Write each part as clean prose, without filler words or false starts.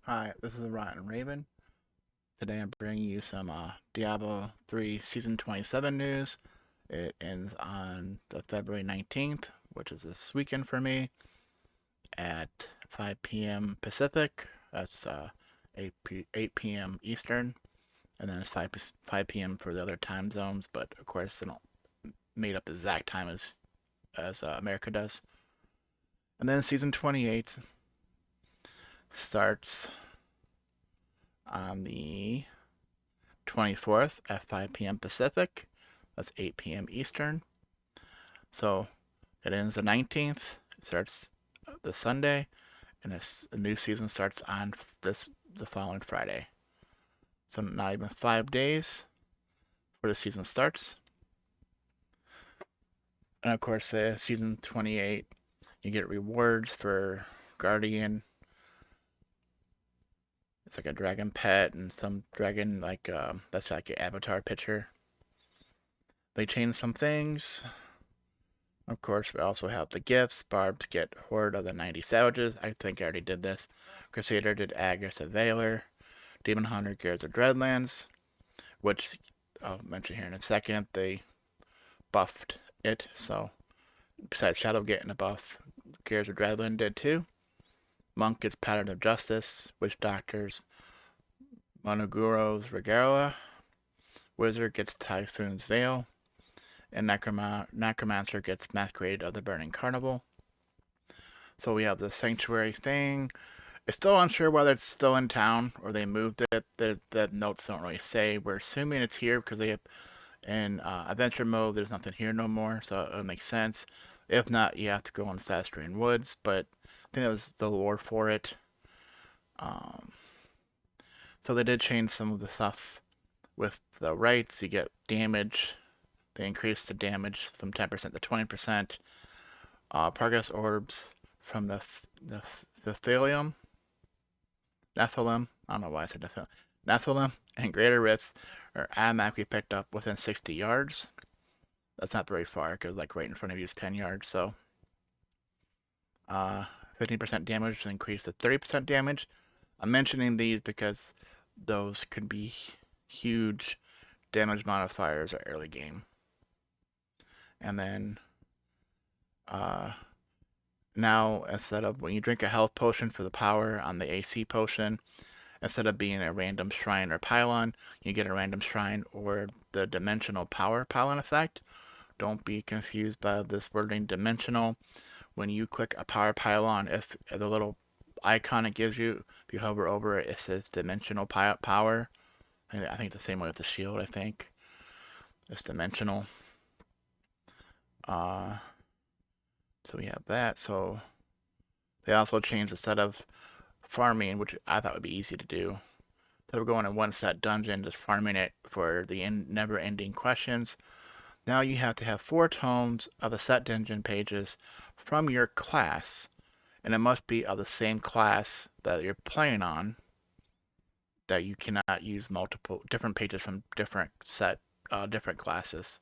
Hi, this is Rotten Raven. Today I'm bringing you some Diablo 3 Season 27 news. It ends on the February 19th, which is this weekend for me, at 5 p.m. Pacific. That's 8 p.m. Eastern, and then it's 5 p.m. for the other time zones, but of course they don't made up the exact time as America does. And then Season 28 starts on the 24th at 5 p.m. Pacific. That's 8 p.m. Eastern. So it ends the 19th. It starts the Sunday, and a new season starts on the following Friday. So not even 5 days before the season starts. And of course, the season 28, you get rewards for Guardian. It's like a dragon pet and some dragon that's like your avatar picture. They changed some things. Of course, we also have the gifts. Barbs get Horde of the 90 Savages. I think I already did this. Crusader did Agnes of Valor. Demon Hunter Gears of Dreadlands, which I'll mention here in a second. They buffed it, so besides Shadow getting a buff, Gears of Dreadland did too. Monk gets Pattern of Justice. Witch Doctors Monoguro's Regala. Wizard gets Typhoon's Veil. And Necromancer gets Masquerade of the Burning Carnival. So we have the Sanctuary thing. It's still unsure whether it's still in town or they moved it. The notes don't really say. We're assuming it's here because they have in adventure mode. There's nothing here no more, so it makes sense. If not, you have to go on Sastrian Woods. But I think that was the lore for it. Um, so they did change some of the stuff with the rights. You get damage. They increased the damage from 10% to 20%. Progress orbs from the Nephilim. Nephilim. I don't know why I said Nephilim. Nephilim and greater rifts are automatically picked up within 60 yards. That's not very far because like right in front of you is 10 yards. So 15% damage increased to 30% damage. I'm mentioning these because those could be huge damage modifiers at early game. And then now instead of when you drink a health potion for the power on the AC potion, instead of being a random shrine or pylon, you get a random shrine or the dimensional power pylon effect. Don't be confused by this wording dimensional. When you click a power pylon, it's the little icon it gives you. If you hover over it, it says dimensional power. I think the same way with the shield, I think. It's dimensional. So we have that. So they also changed instead of farming, which I thought would be easy to do. Instead of going in one set dungeon, just farming it for the never-ending questions. Now you have to have 4 tomes of the set dungeon pages from your class, and it must be of the same class that you're playing on. That you cannot use multiple different pages from different classes.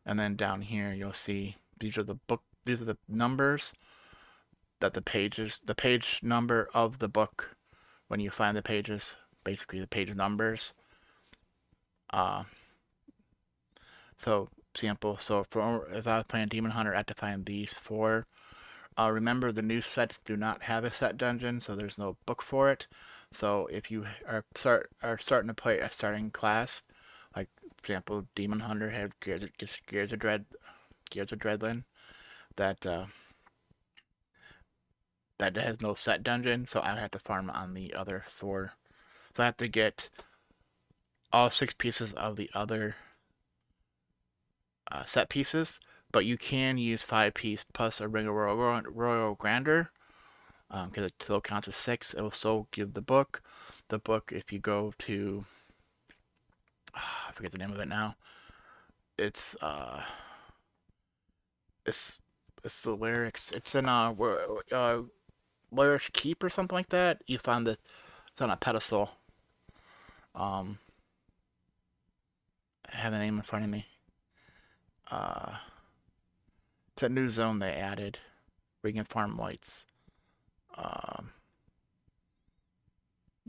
And then down here you'll see these are the numbers that the page number of the book when you find the pages, basically the page numbers. Uh, so sample. So for if I was playing Demon Hunter, I had to find these 4. Remember, the new sets do not have a set dungeon, so there's no book for it. So if you starting to play a starting class, like for example, Demon Hunter has Gears of Dreadland, that that has no set dungeon, so I have to farm on the other 4. So I have to get all 6 pieces of the other set pieces, but you can use 5 piece plus a Ring of Royal Grandeur because it still counts as 6. It will still give the book. The book, if you go to, I forget the name of it now. It's it's it's the lyrics. It's in lyrics keep or something like that. You find that it's on a pedestal. Um, I have the name in front of me. Uh, it's a new zone they added where you can farm lights. Um,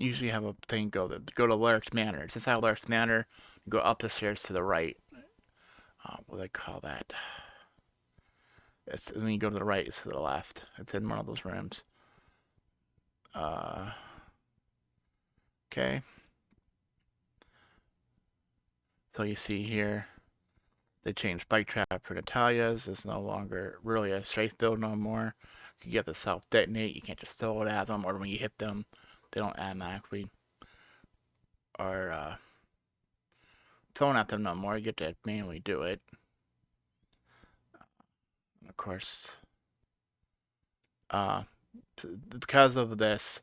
usually have a thing go to Lurk's Manor. It's inside Lurk's Manor. You go up the stairs to the right. What do they call that? And then you go to the right, it's to the left. It's in one of those rooms. Okay. So you see here, they changed Spike Trap for Natalia's. It's no longer really a strafe build no more. You get the self-detonate. You can't just throw it at them, or when you hit them, they don't automatically are thrown at them no more. You get to manually do it. Of course, because of this,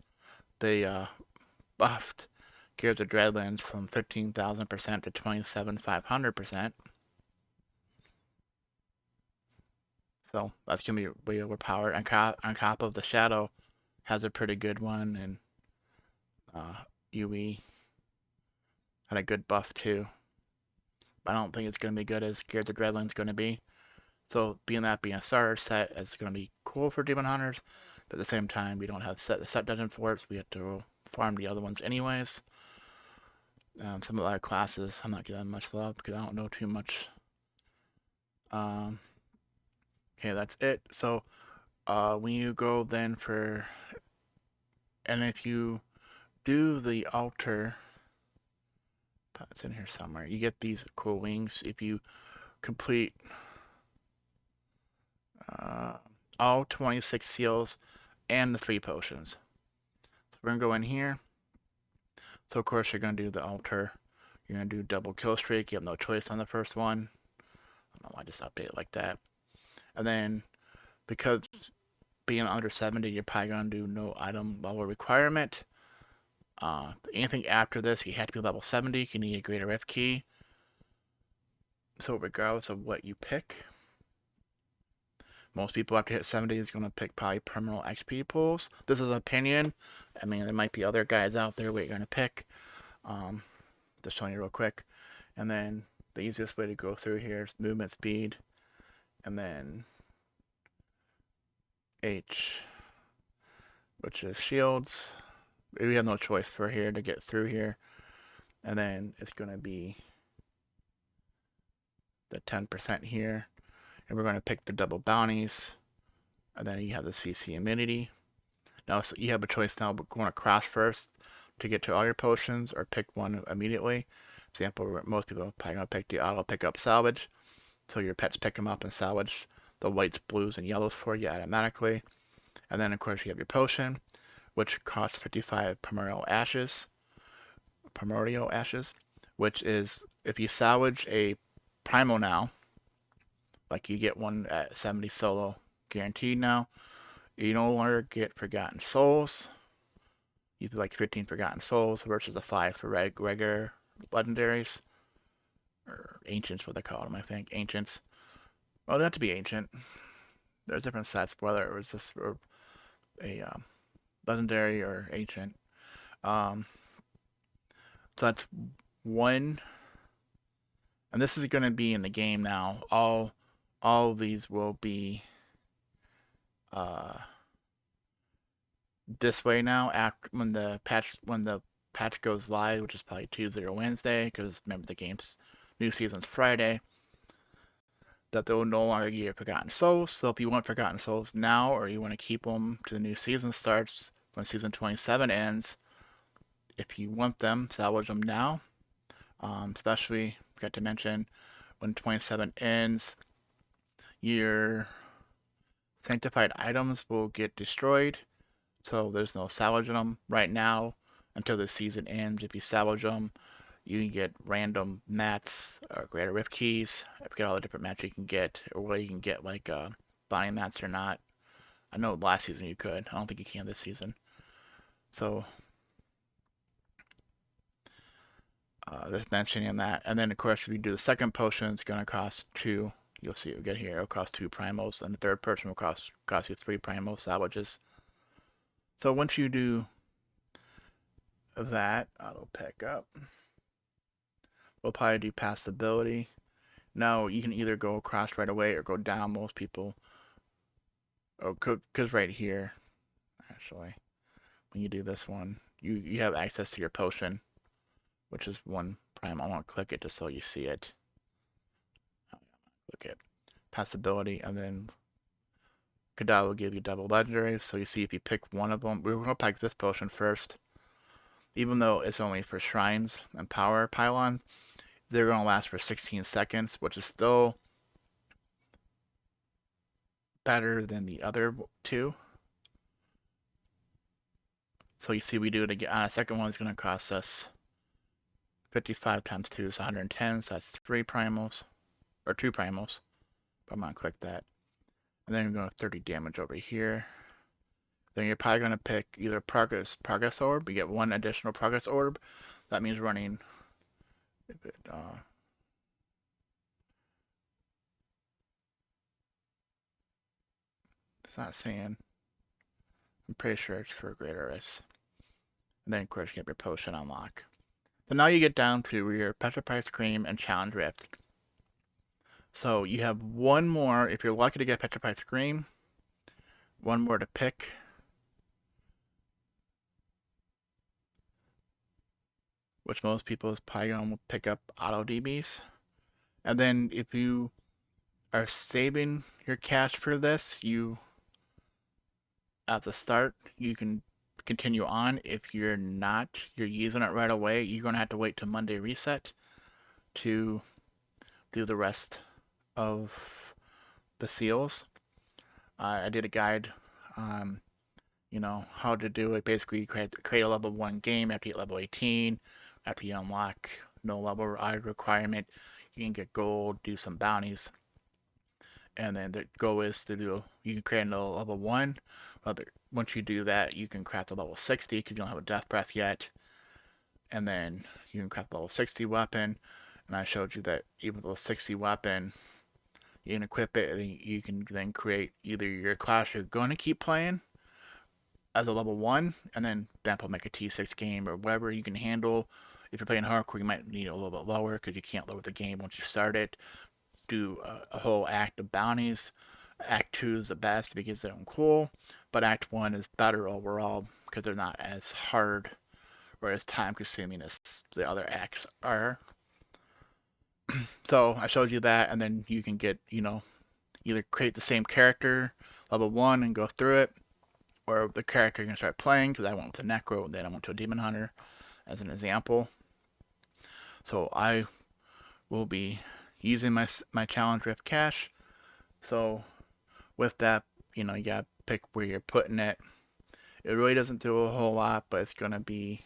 they buffed Gears of Dreadlands from 15,000% to 27,500%. So that's gonna be way overpowered. On top of the Shadow has a pretty good one, and UE had a good buff too. But I don't think it's gonna be good as Gears of Dreadlands gonna be. So being a starter set, is gonna be cool for Demon Hunters. But at the same time, we don't have the set dungeon for it, so we have to farm the other ones anyways. Some of the other classes, I'm not giving much love because I don't know too much. Okay, that's it. So, when you go then for, and if you do the altar, it's in here somewhere. You get these cool wings if you complete all 26 seals and the 3 potions. So we're gonna go in here. So of course you're gonna do the altar. You're gonna do double kill streak. You have no choice on the first one. I don't know why I just update it like that. And then because being under 70, you're probably gonna do no item level requirement. Anything after this, you have to be level 70. You need a greater F key. So regardless of what you pick, most people after hit 70 is going to pick probably permanent XP pools. This is an opinion. I mean, there might be other guys out there what you're going to pick. Just showing you real quick. And then the easiest way to go through here is movement speed. And then H, which is shields. We have no choice for here to get through here. And then it's going to be the 10% here. And we're going to pick the double bounties. And then you have the CC immunity. Now, so you have a choice now, but going across first to get to all your potions, or pick one immediately. For example, most people are probably going to pick the auto pick up salvage. So your pets pick them up and salvage the whites, blues, and yellows for you automatically. And then, of course, you have your potion, which costs 55 primordial ashes. Which is, if you salvage a primal now, like you get one at 70 solo guaranteed now, you no longer get Forgotten Souls. You do like 15 Forgotten Souls versus a 5 for regular legendaries. Or ancients, what they call them, I think. Ancients. Well, they have to be ancient. There's different sets, whether it was just a legendary or ancient. So that's one. And this is going to be in the game now. All of these will be this way now after when the patch goes live, which is probably Tuesday or Wednesday, because remember the game's new season's Friday. That they will no longer get Forgotten Souls. So if you want Forgotten Souls now, or you want to keep them to the new season starts when season 27 ends, if you want them, salvage them now. Especially, forgot to mention, when 27 ends, your sanctified items will get destroyed. So there's no salvaging them right now until the season ends. If you salvage them, you can get random mats or greater rift keys. I forget all the different mats you can get, or whether you can get like buying mats or not. I know last season you could. I don't think you can this season. So just mentioning that. And then of course if you do the second potion, it's going to cost 2. You'll see it get here. It'll cost 2 primals, and the third potion will cost you 3 primal salvages. So once you do that, it'll pick up. We'll probably do passability. Now you can either go across right away or go down. Most people, because right here, actually, when you do this one, you have access to your potion, which is one prime. I want to click it just so you see it. Click it. Possibility, and then Kadal will give you double legendaries. So you see if you pick one of them. We're going to pick this potion first. Even though it's only for shrines and power pylons, they're going to last for 16 seconds, which is still better than the other two. So you see we do it again. Second one is going to cost us 55 times 2 is 110, so that's 3 primals, or 2 primals. But I'm going to click that. And then you're going to 30 damage over here. Then you're probably going to pick either progress orb. You get one additional progress orb. That means running. It's not saying. I'm pretty sure it's for greater risk. And then of course you get your potion unlock. So now you get down to your Petrified Scream and Challenge Rift. So you have one more, if you're lucky to get Petrified Scream, one more to pick. Which most people is probably going to pick up auto DBs. And then if you are saving your cash for this, you at the start, you can continue on. If you're not, you're using it right away, you're going to have to wait till Monday reset to do the rest of the seals. I did a guide on, how to do it. Basically, you create a level 1 game after you get level 18. After you unlock no level requirement, you can get gold, do some bounties. And then the goal is to do, you can create a level 1. Once you do that, you can craft a level 60 because you don't have a death breath yet. And then you can craft a level 60 weapon. And I showed you that even with a 60 weapon, you can equip it and you can then create either your class you're going to keep playing as a level 1, and then example make a T6 game or whatever you can handle. If you're playing hardcore, you might need a little bit lower because you can't lower the game once you start it. Do a whole act of bounties. Act 2 is the best because they're cool, but Act 1 is better overall because they're not as hard or as time consuming as the other acts are. So I showed you that, and then you can get, either create the same character, level 1, and go through it, or the character you're going to start playing, because I went with a Necro, and then I went to a Demon Hunter, as an example. So I will be using my Challenge Rift cash. So with that, you gotta pick where you're putting it. It really doesn't do a whole lot, but it's gonna be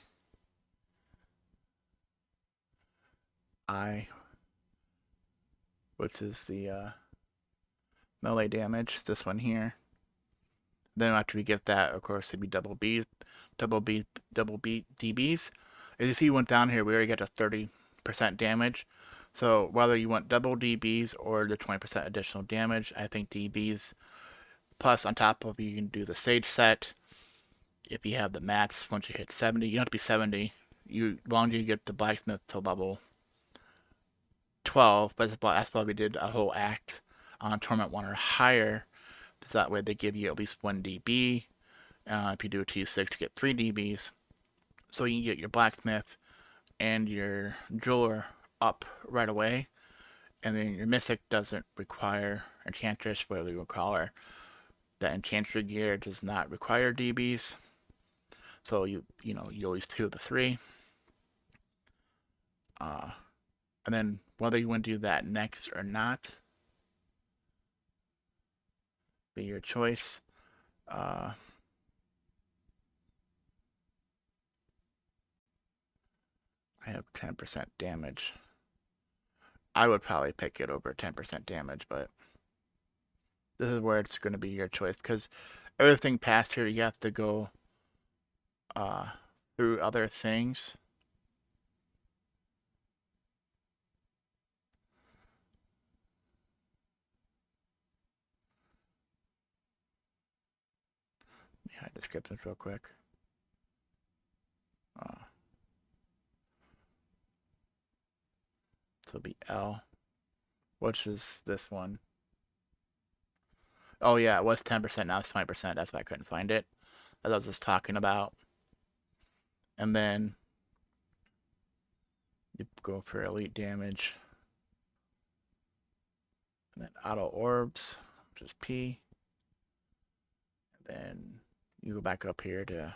I, which is the melee damage, this one here. Then after we get that, of course, it'd be double B DBs. As you see, went down here, we already got to 30% damage. So whether you want double DBs or the 20% additional damage, I think DBs. Plus, on top of you can do the Sage set. If you have the mats, once you hit 70, you don't have to be 70. Longer you get the blacksmith to level 12, but that's why we did a whole act on Torment 1 or higher. So that way they give you at least 1 DB. If you do a T6, you get 3 DBs. So you can get your blacksmith and your jeweler up right away. And then your mythic doesn't require enchantress, whatever you would call her. That enchantress gear does not require DBs. So you always 2 of the 3. And then whether you want to do that next or not, be your choice. I have 10% damage. I would probably pick it over 10% damage, but this is where it's going to be your choice, because everything past here you have to go through other things. Let me hide descriptions real quick. So it'll be L, which is this one. Oh yeah, it was 10%, now it's 20%. That's why I couldn't find it. As I was just talking about. And then you go for elite damage. And then auto orbs, which is P. And then you go back up here to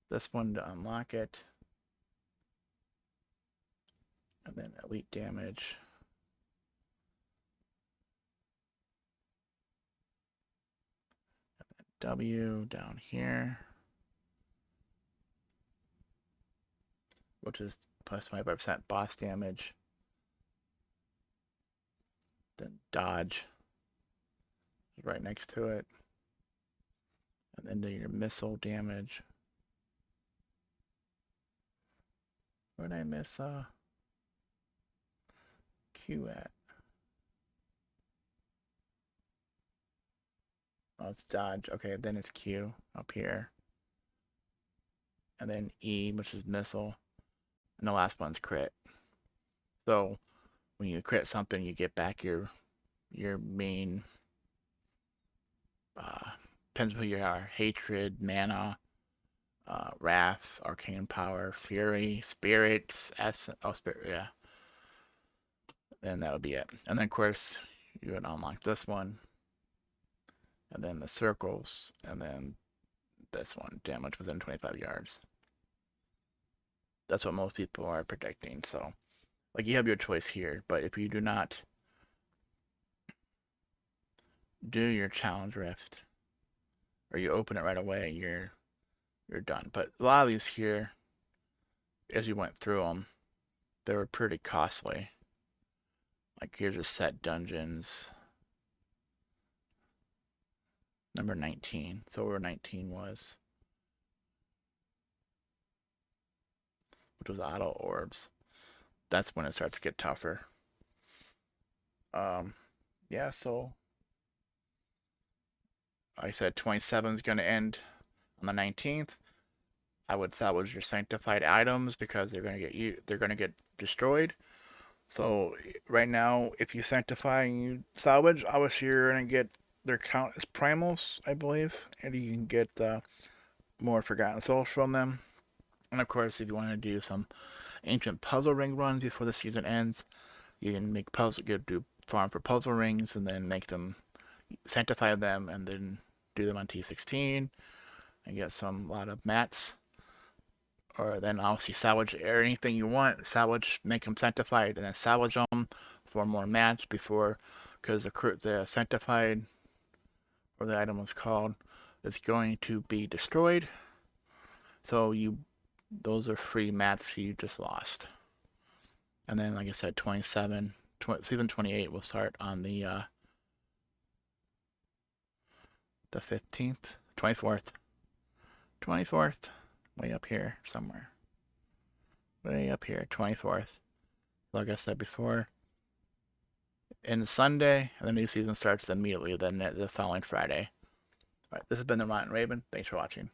this one to unlock it. And then elite damage. And then W down here, which is plus 25% boss damage. Then dodge right next to it. And then do your missile damage. Where did I miss Q at? Oh, it's dodge. Okay, then it's Q up here. And then E, which is missile. And the last one's crit. So when you crit something, you get back your main depends who you are. Hatred, mana, wrath, arcane power, fury, spirits, spirit, yeah. Then that would be it. And then of course you would unlock this one. And then the circles, and then this one, damage within 25 yards. That's what most people are predicting. So, like, you have your choice here, but if you do not do your challenge rift, or you open it right away, you're done. But a lot of these here, as you went through them, they were pretty costly. Like, here's a set dungeons. Number 19. So where 19 was. Which was auto orbs. That's when it starts to get tougher. Yeah, so I said 27 is going to end on the 19th. I would salvage your sanctified items because they're going to get destroyed. So right now, if you sanctify and you salvage, obviously you're going to get their count as primals, I believe, and you can get more Forgotten Souls from them. And of course, if you want to do some ancient puzzle ring runs before the season ends, you can make puzzle, do farm for puzzle rings, and then make them, sanctify them, and then do them on T16, and get a lot of mats. Or then obviously salvage or anything you want, salvage, make them sanctified, and then salvage them for more mats before, because the sanctified, or the item was called, is going to be destroyed. So those are free mats you just lost. And then, like I said, 27, season 28 will start on the 15th, 24th, way up here somewhere. Way up here, 24th. Like I said before, and Sunday, and the new season starts immediately, then the following Friday. All right, this has been the Rotten Raven. Thanks for watching.